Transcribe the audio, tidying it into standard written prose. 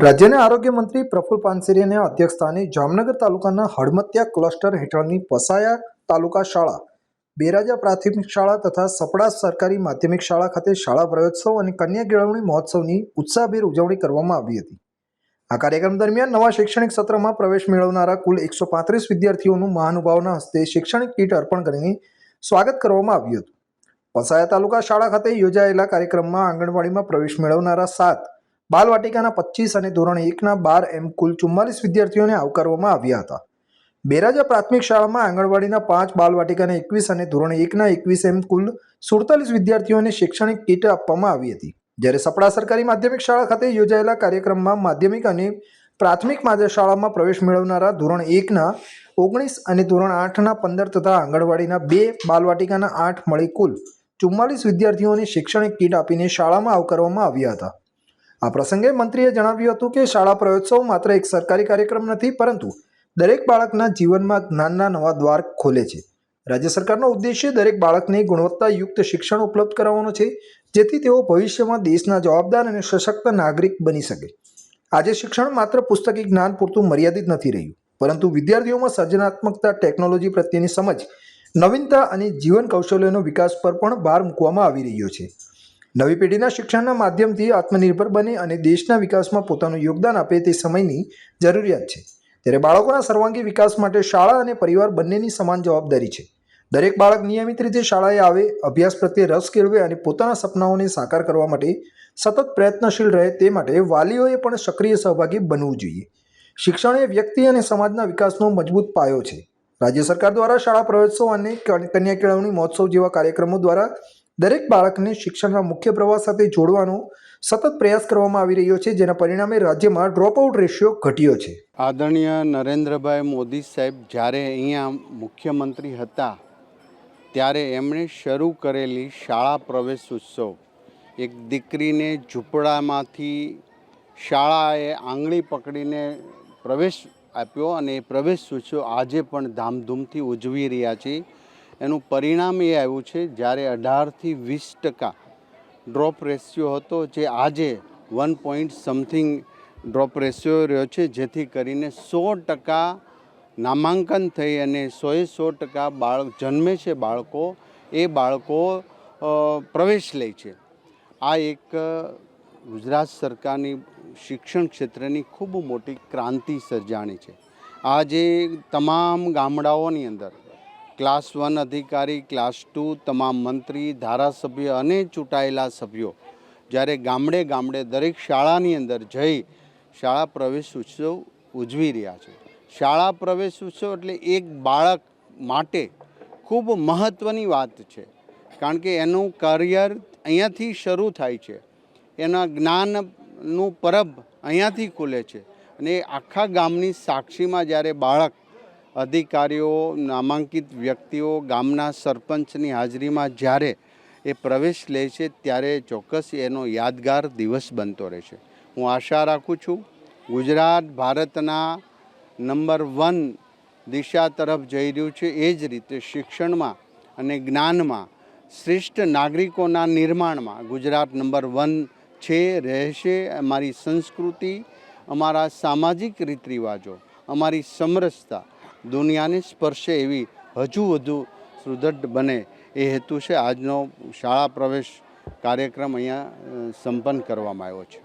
રાજ્યના આરોગ્ય મંત્રી પ્રફુલ પાનસેરિયાના અધ્યક્ષસ્થાને જામનગર તાલુકાના હડમતિયા ક્લસ્ટર હેઠળની પસાયા તાલુકા શાળા, બેરાજા પ્રાથમિક શાળા તથા સપડા સરકારી માધ્યમિક શાળા ખાતે શાળા પ્રયોત્સવ અને કન્યા કેળવણી મહોત્સવની ઉત્સાહભેર ઉજવણી કરવામાં આવી હતી। આ કાર્યક્રમ દરમિયાન નવા શૈક્ષણિક સત્રમાં પ્રવેશ મેળવનારા કુલ 135 વિદ્યાર્થીઓનું મહાનુભાવોના હસ્તે શૈક્ષણિક કીટ અર્પણ કરીને સ્વાગત કરવામાં આવ્યું હતું। પસાયા તાલુકા શાળા ખાતે યોજાયેલા કાર્યક્રમમાં આંગણવાડીમાં પ્રવેશ મેળવનારા 7, બાલવાટિકાના 25 અને ધોરણ 1ના 12 એમ કુલ 44 વિદ્યાર્થીઓને આવકારવામાં આવ્યા હતા। બેરાજા પ્રાથમિક શાળામાં આંગણવાડીના 5, બાલવાટિકાના 21 અને ધોરણ 1ના 21 એમ કુલ 47 વિદ્યાર્થીઓને શૈક્ષણિક કીટ આપવામાં આવી હતી। જ્યારે સપડા સરકારી માધ્યમિક શાળા ખાતે યોજાયેલા કાર્યક્રમમાં માધ્યમિક અને પ્રાથમિક શાળામાં પ્રવેશ મેળવનારા ધોરણ 1ના 19 અને ધોરણ 8ના 15 તથા આંગણવાડીના 2, બાલવાટિકાના 8 મળી કુલ 44 વિદ્યાર્થીઓને શૈક્ષણિક કીટ આપીને શાળામાં આવકારવામાં આવ્યા હતા। આ પ્રસંગે મંત્રીએ જણાવ્યું હતું કે શાળા પ્રયોત્સવ માત્ર એક સરકારી કાર્યક્રમ નથી, પરંતુ દરેક બાળકના જીવનમાં જ્ઞાનના નવા દ્વાર ખોલે છે। રાજ્ય સરકારનો ઉદ્દેશ્ય દરેક બાળકને ગુણવત્તાયુક્ત શિક્ષણ ઉપલબ્ધ કરાવવાનો છે, જેથી તેઓ ભવિષ્યમાં દેશના જવાબદાર અને સશક્ત નાગરિક બની શકે। આજે શિક્ષણ માત્ર પુસ્તકી જ્ઞાન પૂરતું મર્યાદિત નથી રહ્યું, પરંતુ વિદ્યાર્થીઓમાં સર્જનાત્મકતા, ટેકનોલોજી પ્રત્યેની સમજ, નવીનતા અને જીવન કૌશલ્યોનો વિકાસ પર પણ ભાર મૂકવામાં આવી રહ્યો છે। નવી પેઢીના શિક્ષણના માધ્યમથી આત્મનિર્ભર બને અને દેશના વિકાસમાં પોતાનું યોગદાન આપે તે સમયની જરૂરિયાત છે। ત્યારે બાળકોના સર્વાંગી વિકાસ માટે શાળા અને પરિવાર બંનેની સમાન જવાબદારી છે। દરેક બાળક નિયમિત રીતે શાળાએ આવે, અભ્યાસ પ્રત્યે રસ કેળવે અને પોતાના સપનાઓને સાકાર કરવા માટે સતત પ્રયત્નશીલ રહે, તે માટે વાલીઓએ પણ સક્રિય સહભાગી બનવું જોઈએ। શિક્ષણ એ વ્યક્તિ અને સમાજના વિકાસનો મજબૂત પાયો છે। રાજ્ય સરકાર દ્વારા શાળા પ્રયોત્સવ અને કન્યા કેળવણી મહોત્સવ જેવા કાર્યક્રમો દ્વારા દરેક બાળકને શિક્ષણના મુખ્ય પ્રવાહ સાથે જોડવાનો સતત પ્રયાસ કરવામાં આવી રહ્યો છે, જેના પરિણામે રાજ્યમાં ડ્રોપઆઉટ રેશિયો ઘટ્યો છે। આદરણીય નરેન્દ્રભાઈ મોદી સાહેબ જ્યારે અહીંયા મુખ્યમંત્રી હતા ત્યારે એમણે શરૂ કરેલી શાળા પ્રવેશ ઉત્સવ, એક દીકરીને ઝૂંપડામાંથી શાળાએ આંગળી પકડીને પ્રવેશ આપ્યો અને એ પ્રવેશ ઉત્સવ આજે પણ ધામધૂમથી ઉજવી રહ્યા છીએ। એનું પરિણામ એ આવ્યું છે, જ્યારે 18થી 20% ડ્રોપ રેશિયો હતો, જે આજે 1 ડ્રોપ રેશિયો રહ્યો છે, જેથી કરીને 100% નામાંકન થઈ અને 100% જન્મે છે બાળકો, એ બાળકો પ્રવેશ લે છે। આ એક ગુજરાત સરકારની શિક્ષણ ક્ષેત્રની ખૂબ મોટી ક્રાંતિ સર્જાણી છે। આજે તમામ ગામડાઓની અંદર ક્લાસ 1 અધિકારી, ક્લાસ 2, તમામ મંત્રી, ધારાસભ્ય અને ચૂંટાયેલા સભ્યો જ્યારે ગામડે ગામડે દરેક શાળાની અંદર જઈ શાળા પ્રવેશ ઉત્સવ ઉજવી રહ્યા છે। શાળા પ્રવેશ ઉત્સવ એટલે એક બાળક માટે ખૂબ મહત્ત્વની વાત છે, કારણ કે એનું કરિયર અહીંયાથી શરૂ થાય છે, એના જ્ઞાનનું પરબ અહીંયાથી ખુલે છે અને આખા ગામની સાક્ષીમાં જ્યારે બાળક અધિકારીઓ, નામાંકિત વ્યક્તિઓ, ગામના સરપંચની હાજરીમાં જ્યારે એ પ્રવેશ લે છે, ત્યારે ચોક્કસ એનો યાદગાર દિવસ બનતો રહેશે। હું આશા રાખું છું ગુજરાત ભારતના નંબર 1 દિશા તરફ જઈ રહ્યું છે, એ જ રીતે શિક્ષણમાં અને જ્ઞાનમાં શ્રેષ્ઠ નાગરિકોના નિર્માણમાં ગુજરાત નંબર 1 છે, રહેશે। અમારી સંસ્કૃતિ, અમારા સામાજિક રીત રિવાજો, અમારી સમરસતા દુનિયાને સ્પર્શે એવી હજુ વધુ સુદૃઢ બને, એ હેતુ છે આજનો શાળા પ્રવેશ કાર્યક્રમ અહીંયા સંપન્ન કરવામાં આવ્યો છે।